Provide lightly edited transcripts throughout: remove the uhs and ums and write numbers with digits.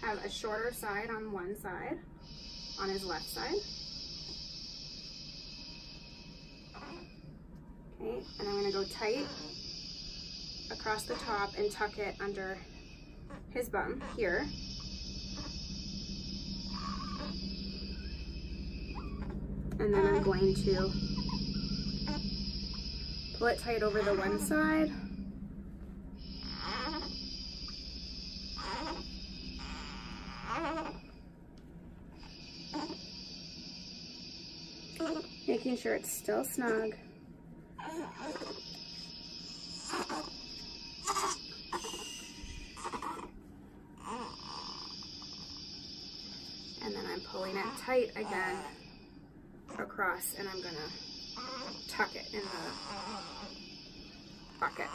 have a shorter side on one side, on his left side. Okay, and I'm gonna go tight across the top and tuck it under his bum here. And then I'm going to pull it tight over the one side. Making sure it's still snug. And then I'm pulling it tight again across, and I'm gonna tuck it in the bucket.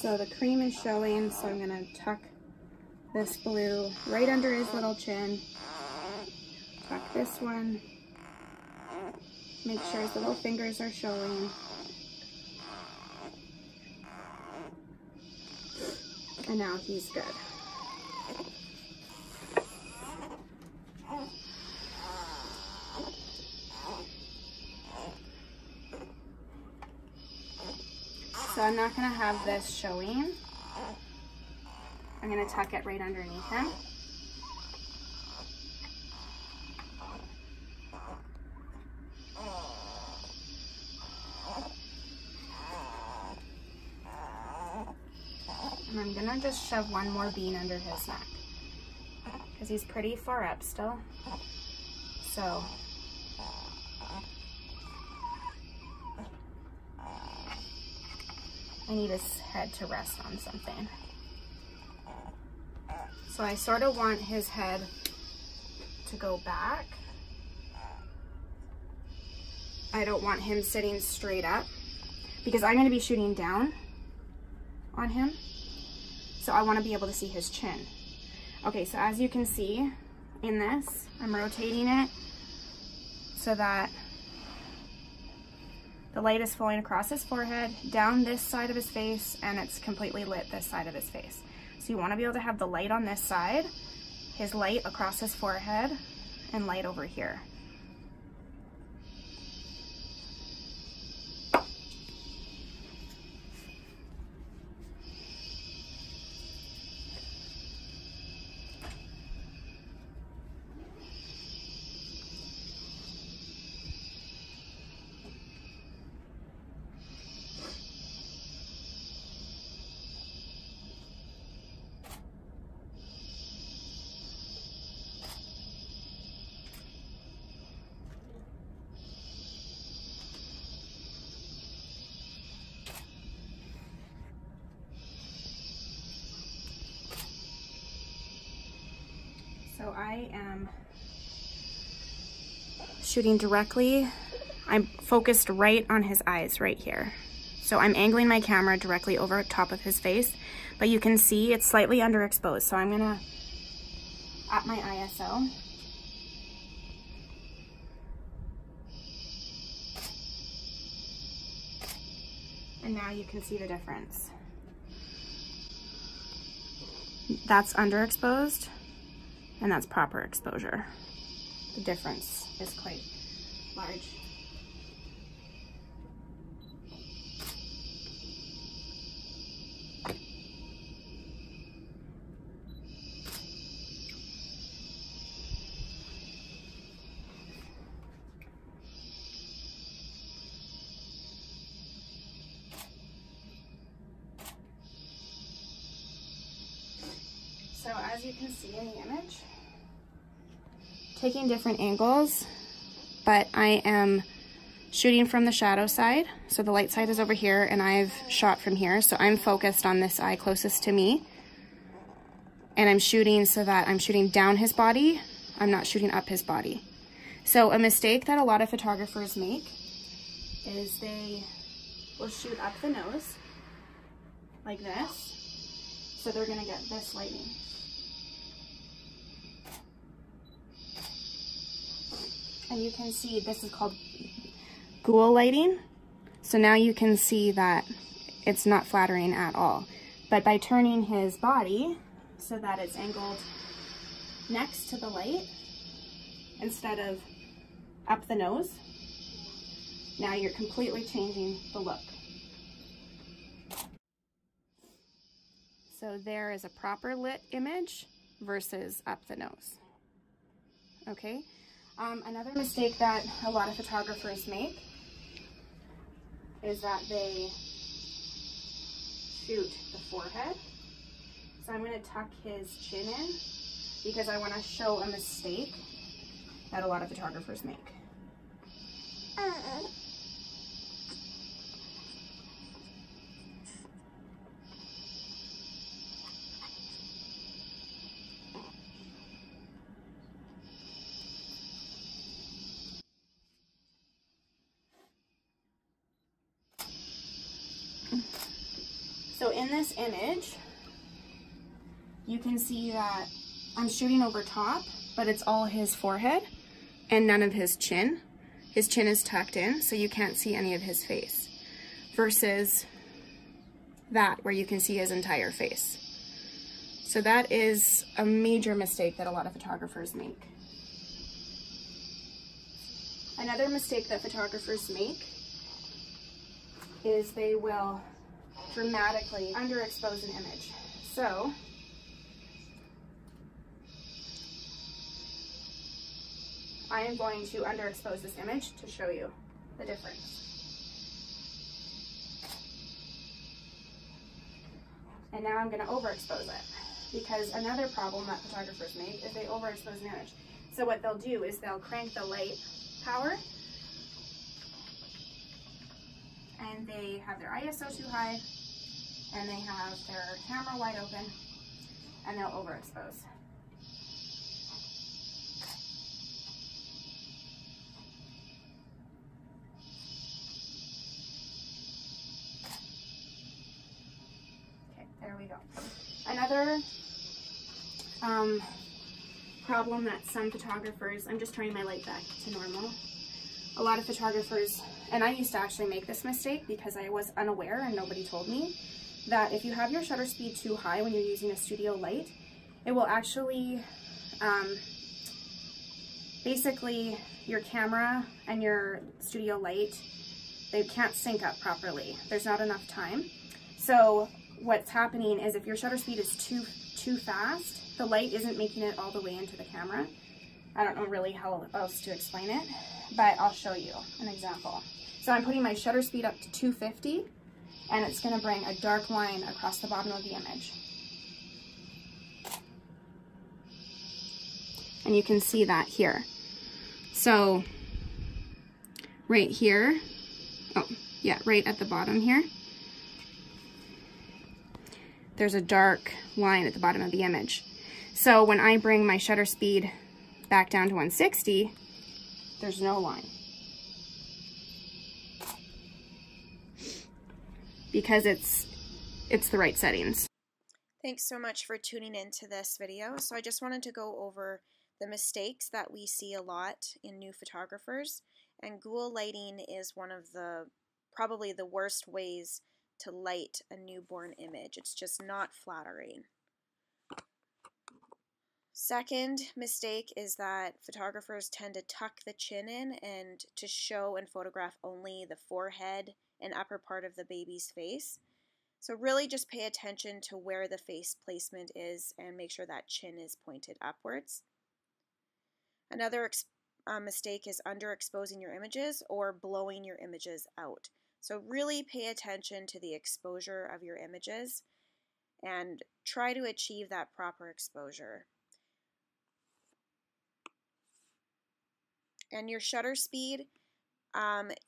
So the cream is showing, so I'm gonna tuck this blue right under his little chin. Tuck this one. Make sure his little fingers are showing. And now he's good. So I'm not gonna have this showing. I'm gonna tuck it right underneath him. And I'm gonna just shove one more bean under his neck because he's pretty far up still. So I need his head to rest on something. So I sort of want his head to go back. I don't want him sitting straight up because I'm going to be shooting down on him. So I want to be able to see his chin. Okay, so as you can see in this, I'm rotating it so that the light is flowing across his forehead, down this side of his face, and it's completely lit this side of his face. So you want to be able to have the light on this side, his light across his forehead, and light over here. So I am shooting directly. I'm focused right on his eyes right here. So I'm angling my camera directly over top of his face, but you can see it's slightly underexposed. So I'm gonna up my ISO. And now you can see the difference. That's underexposed. And that's proper exposure. The difference is quite large. So as you can see in the image, taking different angles, but I am shooting from the shadow side. So the light side is over here and I've shot from here. So I'm focused on this eye closest to me. And I'm shooting so that I'm shooting down his body. I'm not shooting up his body. So a mistake that a lot of photographers make is they will shoot up the nose like this. So they're gonna get this lighting. And you can see this is called ghoul lighting. So now you can see that it's not flattering at all. But by turning his body so that it's angled next to the light instead of up the nose, now you're completely changing the look. So there is a proper lit image versus up the nose. Okay. Another mistake that a lot of photographers make is that they shoot the forehead. So I'm going to tuck his chin in because I want to show a mistake that a lot of photographers make. So in this image, you can see that I'm shooting over top, but it's all his forehead and none of his chin. His chin is tucked in, so you can't see any of his face, versus that where you can see his entire face. So that is a major mistake that a lot of photographers make. Another mistake that photographers make is they will dramatically underexpose an image. So I am going to underexpose this image to show you the difference. And now I'm going to overexpose it, because another problem that photographers make is they overexpose an image. So what they'll do is they'll crank the light power, and they have their ISO too high, and they have their camera wide open, and they'll overexpose. Okay, there we go. Another problem that some photographers, I'm just turning my light back to normal. A lot of photographers, and I used to actually make this mistake because I was unaware and nobody told me, that if you have your shutter speed too high when you're using a studio light, it will actually, basically your camera and your studio light, they can't sync up properly. There's not enough time. So what's happening is if your shutter speed is too fast, the light isn't making it all the way into the camera. I don't know really how else to explain it, but I'll show you an example. So I'm putting my shutter speed up to 250, and it's going to bring a dark line across the bottom of the image. And you can see that here. So right here, oh yeah, right at the bottom here, there's a dark line at the bottom of the image. So when I bring my shutter speed back down to 160, there's no line. Because it's the right settings. Thanks so much for tuning into this video. So I just wanted to go over the mistakes that we see a lot in new photographers, and ghoul lighting is one of the probably the worst ways to light a newborn image. It's just not flattering. Second mistake is that photographers tend to tuck the chin in and to show and photograph only the forehead and upper part of the baby's face. So really just pay attention to where the face placement is and make sure that chin is pointed upwards. Another mistake is underexposing your images or blowing your images out. So really pay attention to the exposure of your images and try to achieve that proper exposure. And your shutter speed,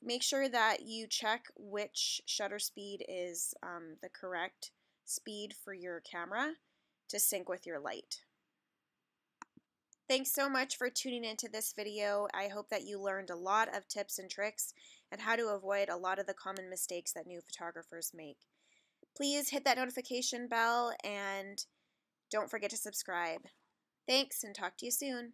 make sure that you check which shutter speed is the correct speed for your camera to sync with your light. Thanks so much for tuning into this video. I hope that you learned a lot of tips and tricks and how to avoid a lot of the common mistakes that new photographers make. Please hit that notification bell and don't forget to subscribe. Thanks, and talk to you soon.